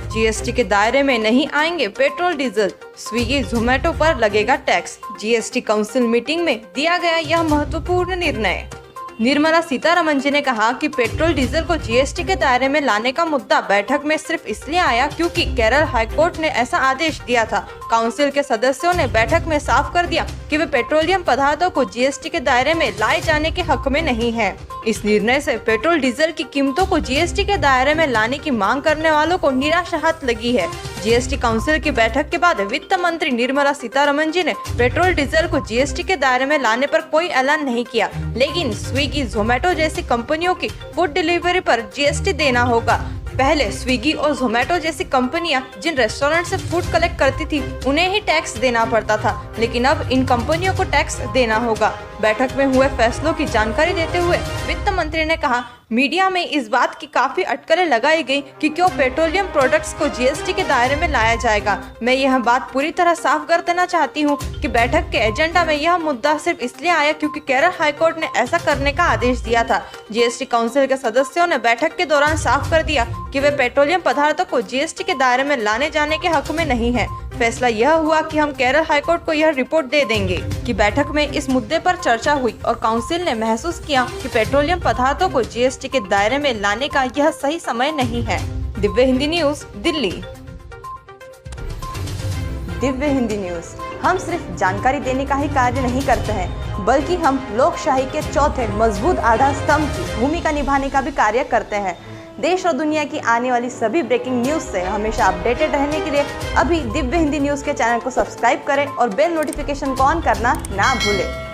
GST के दायरे में नहीं आएंगे पेट्रोल डीजल, स्विगी जोमेटो पर लगेगा टैक्स। जीएसटी काउंसिल मीटिंग में दिया गया यह महत्वपूर्ण निर्णय। निर्मला सीतारमण जी ने कहा कि पेट्रोल डीजल को जीएसटी के दायरे में लाने का मुद्दा बैठक में सिर्फ इसलिए आया क्योंकि केरल हाईकोर्ट ने ऐसा आदेश दिया था। काउंसिल के सदस्यों ने बैठक में साफ कर दिया कि वे पेट्रोलियम पदार्थों को जीएसटी के दायरे में लाए जाने के हक में नहीं है। इस निर्णय से पेट्रोल डीजल की कीमतों को जीएसटी के दायरे में लाने की मांग करने वालों को निराशा हाथ लगी है। जीएसटी काउंसिल की बैठक के बाद वित्त मंत्री निर्मला सीतारमण जी ने पेट्रोल डीजल को जीएसटी के दायरे में लाने पर कोई ऐलान नहीं किया, लेकिन स्विगी जोमेटो जैसी कंपनियों की फूड डिलीवरी पर जीएसटी देना होगा। पहले स्विगी और जोमेटो जैसी कंपनियां जिन रेस्टोरेंट से फूड कलेक्ट करती थी उन्हें ही टैक्स देना पड़ता था, लेकिन अब इन कंपनियों को टैक्स देना होगा। बैठक में हुए फैसलों की जानकारी देते हुए वित्त मंत्री ने कहा, मीडिया में इस बात की काफी अटकलें लगाई गई कि क्यों पेट्रोलियम प्रोडक्ट्स को जीएसटी के दायरे में लाया जाएगा। मैं यह बात पूरी तरह साफ कर देना चाहती हूँ कि बैठक के एजेंडा में यह मुद्दा सिर्फ इसलिए आया क्योंकि केरल हाईकोर्ट ने ऐसा करने का आदेश दिया था। जीएसटी काउंसिल के सदस्यों ने बैठक के दौरान साफ कर दिया कि वे पेट्रोलियम पदार्थों को जीएसटी के दायरे में लाने जाने के हक में नहीं है। फैसला यह हुआ कि हम केरल हाईकोर्ट को यह रिपोर्ट दे देंगे कि बैठक में इस मुद्दे पर चर्चा हुई और काउंसिल ने महसूस किया कि पेट्रोलियम पदार्थों को जीएसटी के दायरे में लाने का यह सही समय नहीं है। दिव्य हिंदी न्यूज, दिल्ली। दिव्य हिंदी न्यूज हम सिर्फ जानकारी देने का ही कार्य नहीं करते हैं, बल्कि हम लोकशाही के चौथे मजबूत आधार स्तंभ की भूमिका निभाने का भी कार्य करते हैं। देश और दुनिया की आने वाली सभी ब्रेकिंग न्यूज से हमेशा अपडेटेड रहने के लिए अभी दिव्य हिंदी न्यूज के चैनल को सब्सक्राइब करें और बेल नोटिफिकेशन को ऑन करना ना भूलें।